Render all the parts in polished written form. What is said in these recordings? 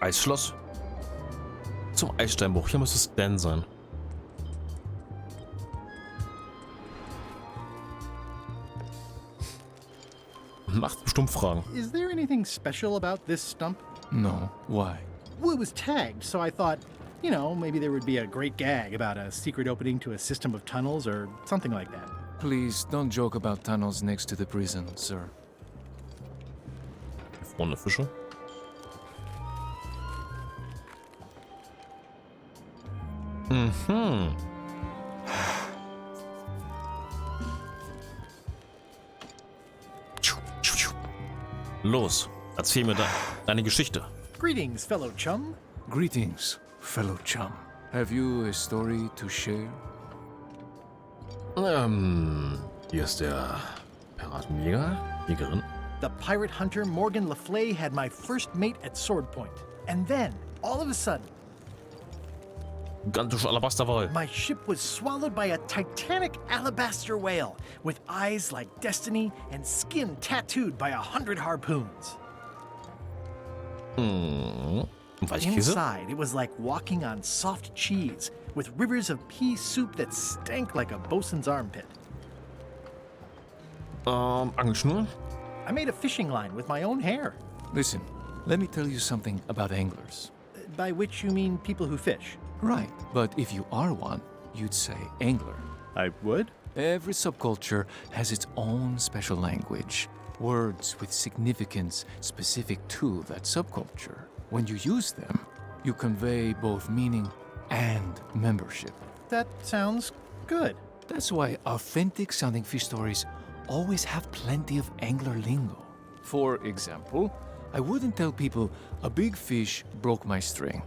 Eisschloss. Zum Eissteinbruch. Hier muss es Dan sein. Macht bestimmt Fragen. Is there anything special about this stump? No. Why? Well, it was tagged, so I thought, you know, maybe there would be a great gag about a secret opening to a system of tunnels or something like that. Please don't joke about tunnels next to the prison, sir. Gefrorene Fische. Mhm. Los, erzähl mir deine Geschichte. Greetings, fellow chum. Greetings, fellow chum. Have you a story to share? Hier ist der Pirat Jägerin. The pirate hunter Morgan Le Fay had my first mate at sword point. And then, all of a sudden, Gigantische Alabasterwal. my ship was swallowed by a titanic alabaster whale with eyes like destiny and skin tattooed by 100 harpoons. Weichkäse? Inside, it was like walking on soft cheese with rivers of pea soup that stank like a bosun's armpit. Angelschnur? I made a fishing line with my own hair. Listen, let me tell you something about anglers. By which you mean people who fish. Right, but if you are one, you'd say angler. I would? Every subculture has its own special language, words with significance specific to that subculture. When you use them, you convey both meaning and membership. That sounds good. That's why authentic sounding fish stories always have plenty of angler lingo. For example, I wouldn't tell people a big fish broke my string.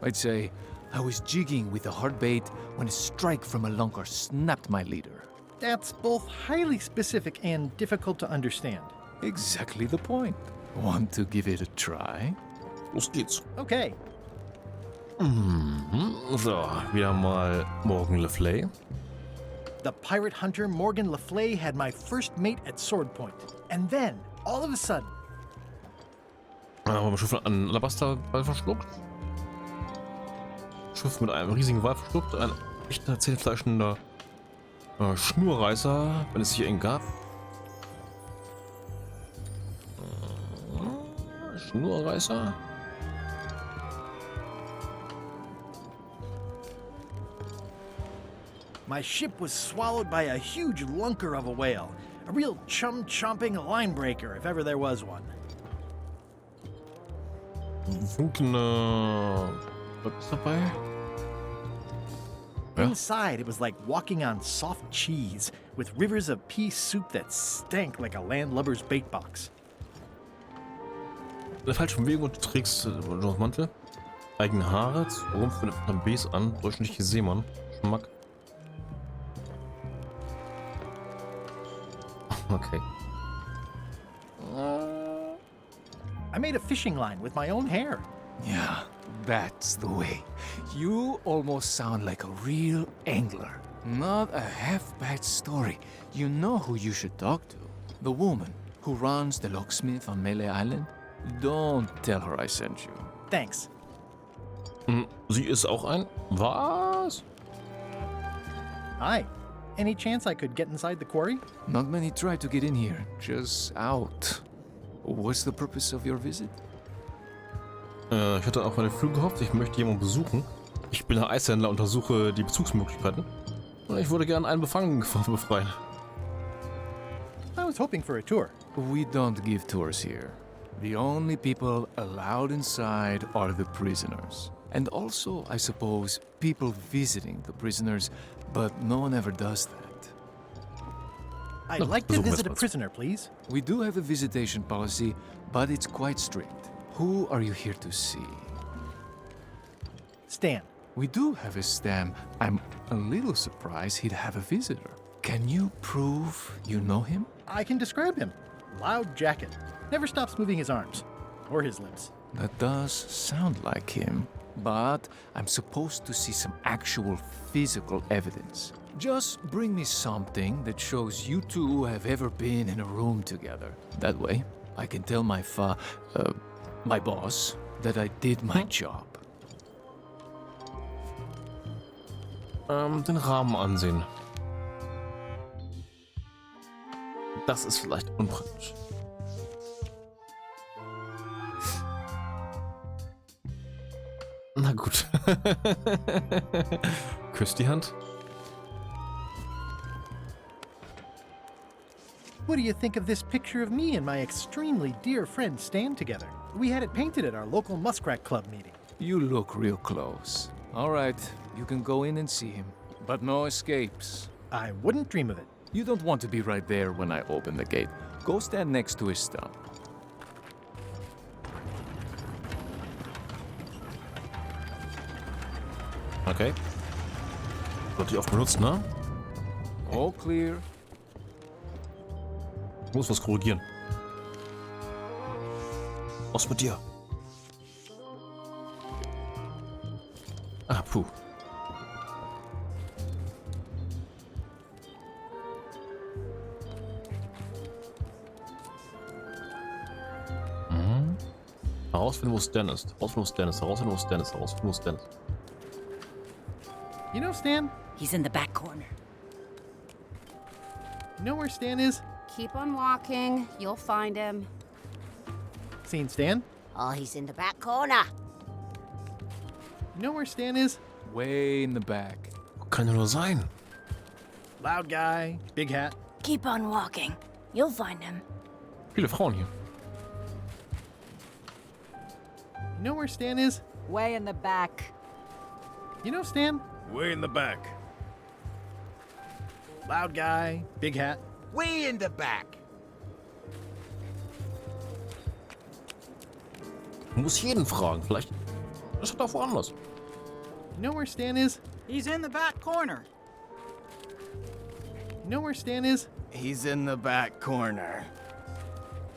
I'd say I was jigging with a hard bait when a strike from a lunker snapped my leader. That's both highly specific and difficult to understand. Exactly the point. Want to give it a try? Los geht's. Okay. So, wieder mal Morgan Le Fay. The pirate hunter Morgan Le Fay had my first mate at sword point. And then, all of a sudden, Haben wir Schiff mit einem Alabasterwal verschluckt. Schiff mit einem riesigen Wal verschluckt. Ein echter zähnefleischender Schnurreißer, wenn es hier einen gab. Schnurreißer. my ship was swallowed by a huge lunker of a whale. A real chum-chomping line breaker, if ever there was one. Funkelnde... Was ist dabei? Ja. Inside, it was like walking on soft cheese with rivers of pea soup that stank like a landlubber's bait box. Eine falsche Bewegung und du trägst Mantel. Eigene Haare, Rumpf mit einem Bs an, durchschnittliche Seemann. Geschmack. Okay. I made a fishing line with my own hair. Yeah, that's the way. You almost sound like a real angler. Not a half-bad story. You know who you should talk to. The woman who runs the locksmith on Melee Island. Don't tell her I sent you. Thanks. Sie ist auch ein... Was? Hi. Any chance I could get inside the quarry? Not many try to get in here, just out. What's the purpose of your visit? Ich hatte auf meine Flüge gehofft, ich möchte jemanden besuchen. Ich bin ein Eishändler und untersuche die Bezugsmöglichkeiten. Und ich würde gerne einen Gefangenen befreien. I was hoping for a tour. We don't give tours here. The only people allowed inside are the prisoners. And also, I suppose, people visiting the prisoners, but no one ever does that. I'd No, like to besuchen wir visit a erstmal. prisoner, please. We do have a visitation policy, but it's quite strict. Who are you here to see? Stan. We do have a Stam. I'm a little surprised he'd have a visitor. Can you prove you know him? I can describe him. Loud jacket. Never stops moving his arms. Or his lips. That does sound like him. But I'm supposed to see some actual physical evidence. Just bring me something that shows you two have ever been in a room together. That way, I can tell my boss that I did my job. Den Rahmen ansehen. Das ist vielleicht unpraktisch. Na gut. Küsst die Hand. What do you think of this picture of me and my extremely dear friend Stan together? We had it painted at our local Muskrat Club meeting. You look real close. All right, you can go in and see him, but no escapes. I wouldn't dream of it. You don't want to be right there when I open the gate. Go stand next to his stump. Okay. Sollte ich oft benutzt, ne? All clear. Muss was korrigieren. Was mit dir? Ah, puh. Herausfinden, wo Stan ist. Herausfinden, wo Stan ist. Herausfinden, wo Stan ist. Herausfinden, wo Stan ist. You know Stan? He's in the back corner. You know where Stan is? Keep on walking. You'll find him. Seen Stan? Oh, he's in the back corner. You know where Stan is? Way in the back. Wo kann er nur sein? Loud guy, big hat. Keep on walking. You'll find him. Viele Frauen hier. You know where Stan is? Way in the back. You know Stan? Way in the back. Loud guy, big hat. Way in the back. Muss jeden fragen. Vielleicht ist er da woanders. You know where Stan is? He's in the back corner. You know where Stan is? He's in the back corner.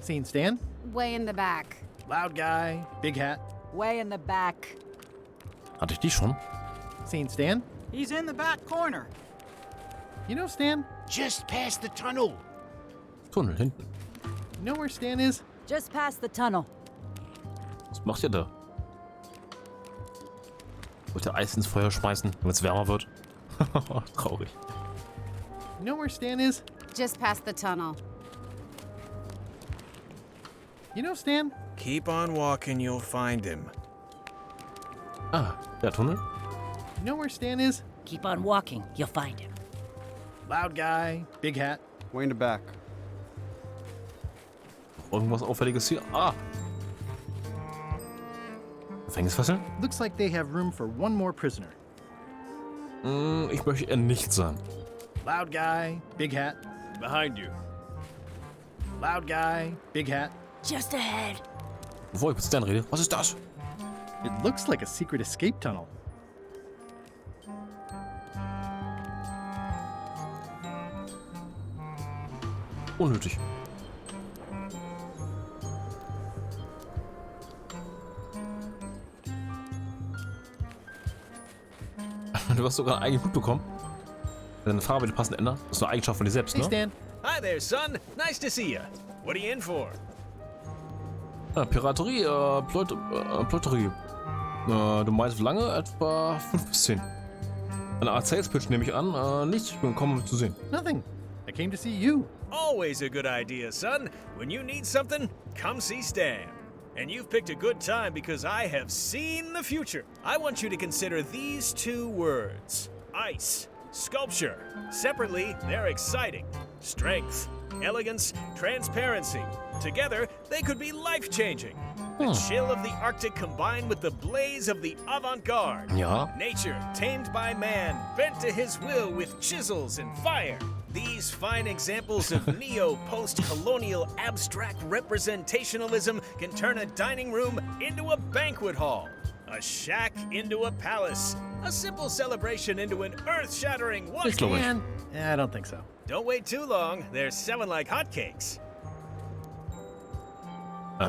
Seen Stan? Way in the back. Loud guy, big hat. Way in the back. Hatte ich die schon? Seen Stan? He's in the back corner. You know Stan? Just past the tunnel. Tunnel hinten. You know where Stan is? Just past the tunnel. Was macht ihr da? Wollt ihr Eis ins Feuer schmeißen, damit es wärmer wird? Traurig. You know where Stan is? Just past the tunnel. You know Stan? Keep on walking, you'll find him. Ah, der Tunnel? You know where Stan is? Keep on walking. You'll find him. Loud guy, big hat. Way in the back. Irgendwas Auffälliges hier? Ah! Gefängnisfessel? Looks like they have room for one more prisoner. Ich möchte er nicht sein. Loud guy, big hat. Behind you. Loud guy, big hat. Just ahead. Bevor ich mit Stan rede, was ist das? It looks like a secret escape tunnel. Unnötig. Du hast sogar einen Hut bekommen. Deine Farbe die passend ändern. Das ist eine Eigenschaft von dir selbst, Hey ne? Stan. Hi there, son. Nice to see you. What are you in for? Ja, Piraterie, Plotterie. Du meinst wie lange? Etwa 5 bis 10. Eine Art Sales Pitch nehme ich an. Nicht, ich bin gekommen, um zu sehen. Nothing. I came to see you. Always a good idea, son. When you need something, come see Stan. And you've picked a good time because I have seen the future. I want you to consider these 2 words. Ice, sculpture. Separately, they're exciting. Strength, elegance, transparency. Together, they could be life-changing. The chill of the Arctic combined with the blaze of the avant-garde. Ja. Nature, tamed by man, bent to his will with chisels and fire. These fine examples of neo-post-colonial abstract representationalism can turn a dining room into a banquet hall, a shack into a palace, a simple celebration into an earth-shattering Ich wonder. glaube nicht. And I don't think so. Don't wait too long, they're selling like hotcakes.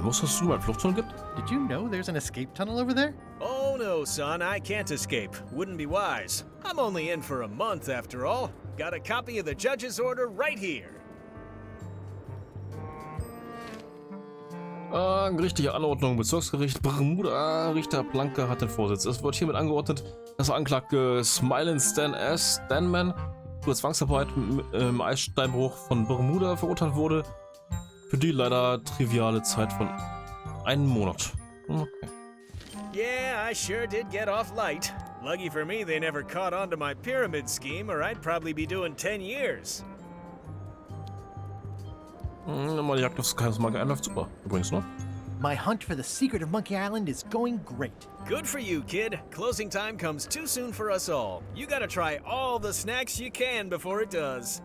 Musstest du mal einen Fluchttunnel gibt? Did you know there's an escape tunnel over there? Oh no, son, I can't escape. Wouldn't be wise. I'm only in for a month after all. Got a copy of the judge's order right here. Gerichtliche Anordnung, Bezirksgericht Muda, Richter Blanke hat den Vorsitz. Es wird hiermit angeordnet, dass der Anklagte Smiling Stan S. Stanman für Zwangsarbeit im Eissteinbruch von Muda verurteilt wurde. Für die leider triviale Zeit von einem Monat. Okay. Yeah, I sure did get off light. Lucky for me, they never caught on to my pyramid scheme, or I'd probably be doing 10 years. Mal die Jagd aufs Geheimnismarke läuft super. Übrigens, ne? My hunt for the secret of Monkey Island is going great. Good for you, kid. Closing time comes too soon for us all. You gotta try all the snacks you can before it does.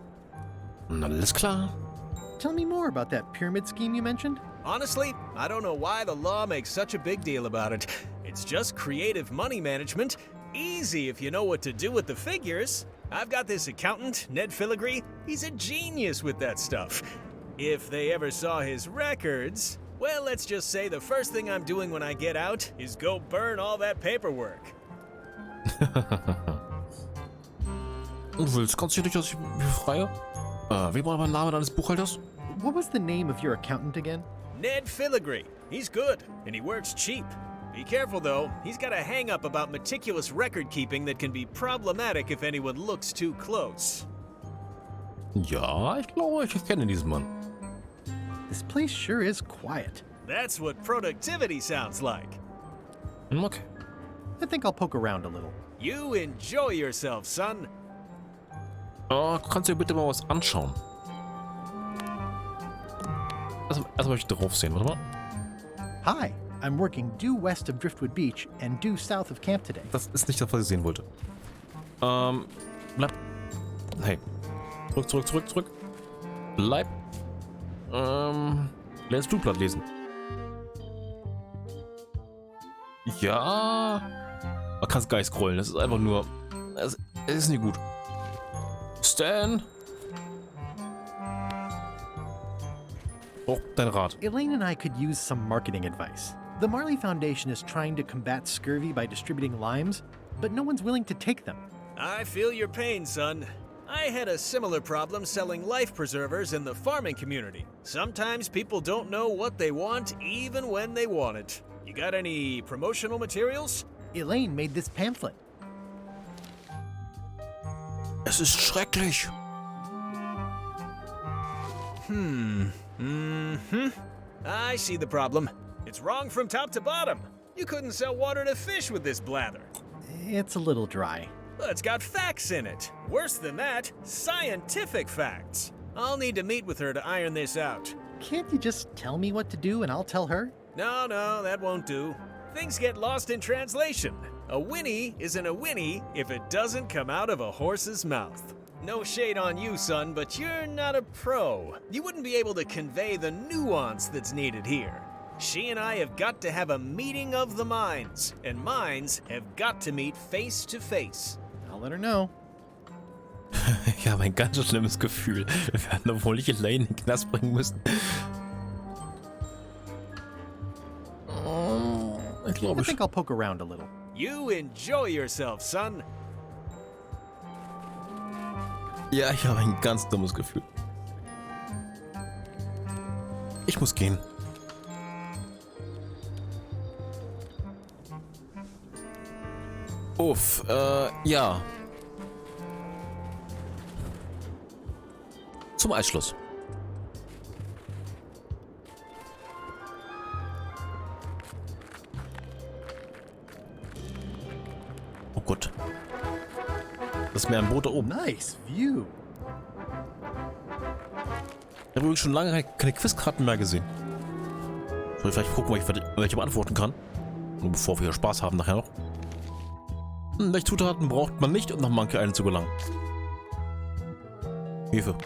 Alles klar. Tell me more about that pyramid scheme you mentioned. Honestly, I don't know why the law makes such a big deal about it. It's just creative money management. Easy if you know what to do with the figures. I've got this accountant, Ned Filigree. He's a genius with that stuff. If they ever saw his records, well, let's just say the first thing I'm doing when I get out is go burn all that paperwork. Du willst, kannst du dich, dass ich mich befreie? Wie war der Name deines Buchhalters? What was the name of your accountant again? Ned Filigree. He's good, and he works cheap. Be careful, though. He's got a hang-up about meticulous record-keeping that can be problematic if anyone looks too close. Ja, ich glaube, ich kenne diesen Mann. This place sure is quiet. That's what productivity sounds like. Okay. I think I'll poke around a little. You enjoy yourself, son. Kannst du dir bitte mal was anschauen? Erstmal möchte ich drauf sehen, warte mal. Hi, I'm working due west of Driftwood Beach and due south of camp today. Das ist nicht das, was ich sehen wollte. Bleib. Hey. Zurück. Bleib. Lernst du Blatt lesen? Ja. Man kann es gar nicht scrollen. Das ist einfach nur. Es ist nicht gut. Stan. Oh, dein Rat. Elaine and I could use some marketing advice. The Marley Foundation is trying to combat scurvy by distributing limes, but no one's willing to take them. I feel your pain, son. I had a similar problem selling life preservers in the farming community. Sometimes people don't know what they want even when they want it. You got any promotional materials? Elaine made this pamphlet. Es ist schrecklich. I see the problem. It's wrong from top to bottom. You couldn't sell water to fish with this blather. It's a little dry. Well, it's got facts in it. Worse than that, scientific facts. I'll need to meet with her to iron this out. Can't you just tell me what to do and I'll tell her? No, that won't do. Things get lost in translation. A whinny isn't a whinny if it doesn't come out of a horse's mouth. No shade on you, son, but you're not a pro. You wouldn't be able to convey the nuance that's needed here. She and I have got to have a meeting of the minds, and minds have got to meet face to face. I'll let her know. Ich habe ein ganz schlimmes Gefühl. Wir werden wohl nicht Elaine in den Knast bringen müssen. Ich glaube I think I'll poke around a little. You enjoy yourself, son. Ja, ich habe ein ganz dummes Gefühl. Ich muss gehen. Uff, ja. Zum Eisschluss. Oh Gott. Das ist mir ein Boot da oben. Nice view. Ich habe übrigens schon lange keine Quizkarten mehr gesehen. Soll ich vielleicht gucken, welche beantworten kann? Nur bevor wir Spaß haben nachher noch. Welche Zutaten braucht man nicht, um nach Monkey Island zu gelangen? Hefe.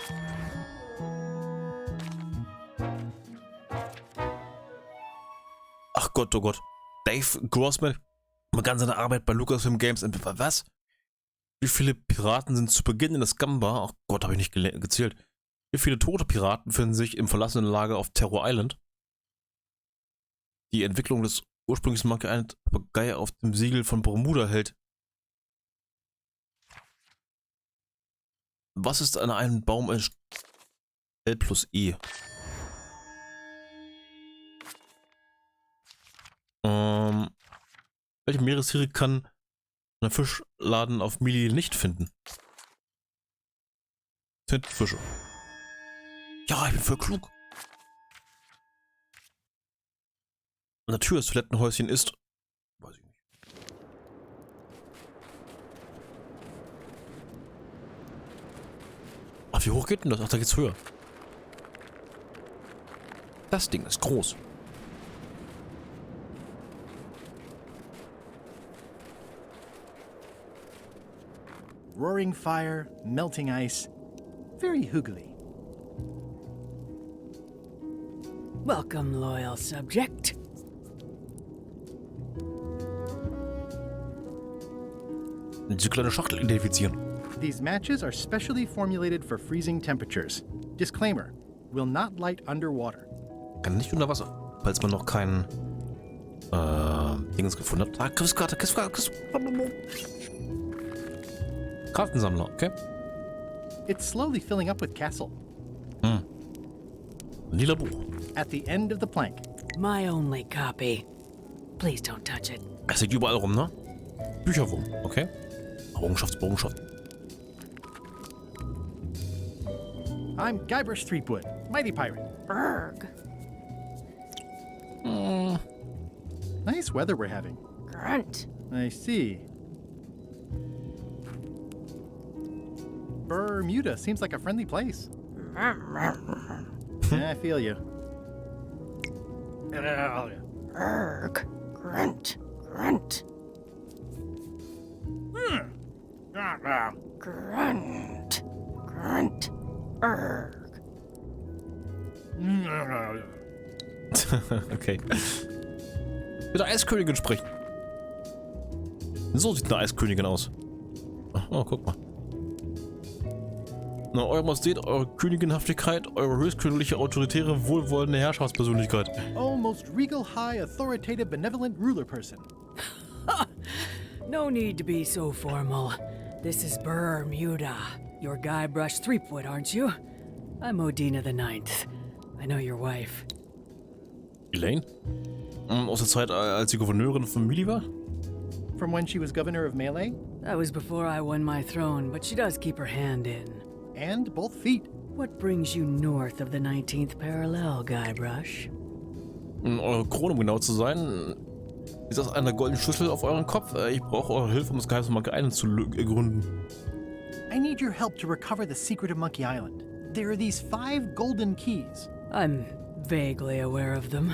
Ach Gott, oh Gott. Dave Grossman begann seine Arbeit bei Lucasfilm Games. Was? Wie viele Piraten sind zu Beginn in der Scumbar? Ach Gott, habe ich nicht gezählt. Wie viele tote Piraten befinden sich im verlassenen Lager auf Terror Island? Die Entwicklung des ursprünglichen Monkey Island Papagei auf dem Siegel von Bermuda hält. Was ist an einem Baum L plus E? Welche Meerestiere kann ein Fischladen auf Mili nicht finden? Tintenfische. Ja, ich bin voll klug. An der Tür des Toilettenhäuschen ist... Weiß ich nicht. Ach, wie hoch geht denn das? Ach, da geht's höher. Das Ding ist groß. Roaring fire, melting ice. Very hoogly. Welcome, loyal subject. Diese kleine Schachtel identifizieren. These matches are specially formulated for freezing temperatures. Disclaimer, will not light underwater. Kann nicht unter Wasser, falls man noch keinen Dingens gefunden hat. Ah, Griffskarte. Kartensammler, okay. It's slowly filling up with castle. Lila Buch. At the end of the plank. My only copy. Please don't touch it. Es liegt überall rum, ne? Bücherwurm, okay. Errungenschaft. I'm Guybrush Threepwood, mighty pirate. Brrr. Nice weather we're having. Grunt. I see. Muda seems like a friendly place. Yeah, I feel you. Brrr. Grunt. Grunt. Grunt. Grunt. Brrr. Okay. Mit der Eiskönigin sprechen. So sieht eine Eiskönigin aus. Oh, guck mal. Na, Eure Majestät, eure Königinhaftigkeit, eure höchstkönigliche, autoritäre, wohlwollende Herrschaftspersönlichkeit. Oh, most regal, high, authoritative, benevolent ruler person. No need to be so formal. This is Brrr, Muda. You're Guybrush Threepwood, aren't you? I'm Odina the Ninth. I know your wife. Elaine? Aus der Zeit, als sie Gouverneurin von Mili war? From when she was governor of Melee? That was before I won my throne, but she does keep her hand in. And both feet. What brings you north of the 19th parallel, Guybrush? Eure Krone, um genau zu sein. Ist das eine goldene Schlüssel auf euren Kopf? Ich brauche eure Hilfe, um das Geheimnis von Monkey Island zu gründen. I need your help to recover the secret of Monkey Island. There are these 5 golden keys. I'm vaguely aware of them.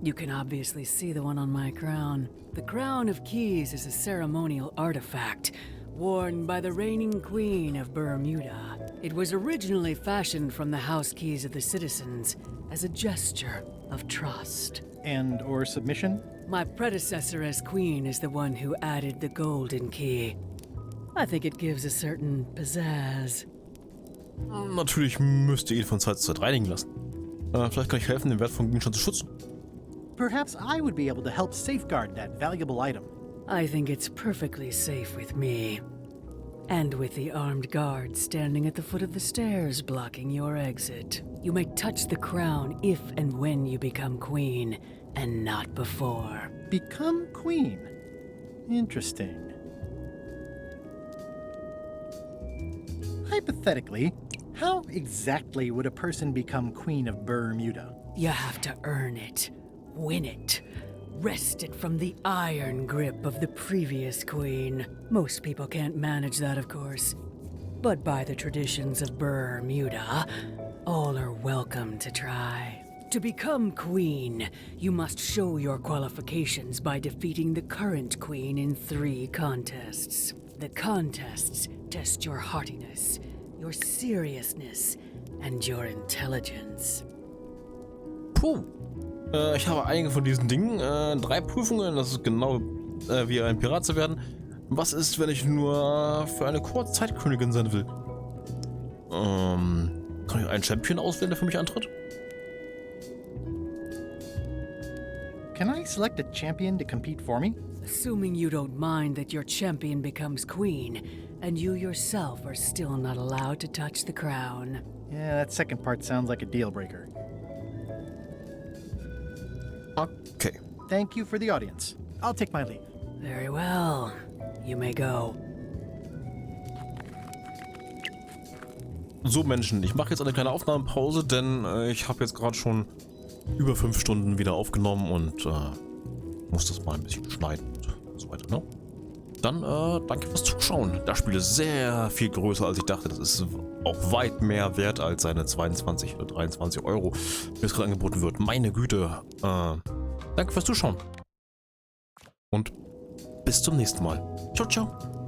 You can obviously see the one on my crown. The Crown of Keys is a ceremonial artifact worn by the reigning queen of Bermuda. It was originally fashioned from the house keys of the citizens as a gesture of trust. And or submission? My predecessor as queen is the one who added the golden key. I think it gives a certain pizzazz. Natürlich müsst ihr ihn von Zeit zu Zeit reinigen lassen. Vielleicht kann ich helfen, den wertvollen Gegenstand zu schützen. Perhaps I would be able to help safeguard that valuable item. I think it's perfectly safe with me. And with the armed guards standing at the foot of the stairs blocking your exit. You may touch the crown if and when you become queen, and not before. Become queen. Interesting. Hypothetically, how exactly would a person become queen of Bermuda? You have to earn it, win it, wrest it from the iron grip of the previous queen. Most people can't manage that, of course. But by the traditions of Bermuda, all are welcome to try. To become queen, you must show your qualifications by defeating the current queen in 3 contests. The contests test your heartiness, your seriousness, and your intelligence. Puh. Ich habe einige von diesen Dingen. 3 Prüfungen, das ist genau wie ein Pirat zu werden. Was ist, wenn ich nur für eine kurze Zeit Königin sein will? Kann ich einen Champion auswählen, der für mich antritt? Can I select a champion to compete for me? Assuming you don't mind that your champion becomes queen, and you yourself are still not allowed to touch the crown. Yeah, that second part sounds like a deal breaker. Okay. Thank you for the audience. I'll take my leave. Very well. You may go. So Menschen, ich mache jetzt eine kleine Aufnahmepause, denn ich habe jetzt gerade schon über 5 Stunden wieder aufgenommen und muss das mal ein bisschen schneiden und so weiter, ne? Dann danke fürs Zuschauen. Das Spiel ist sehr viel größer als ich dachte. Das ist auch weit mehr wert als seine 22 oder 23 Euro, die es gerade angeboten wird. Meine Güte. Danke fürs Zuschauen. Und bis zum nächsten Mal. Ciao, ciao.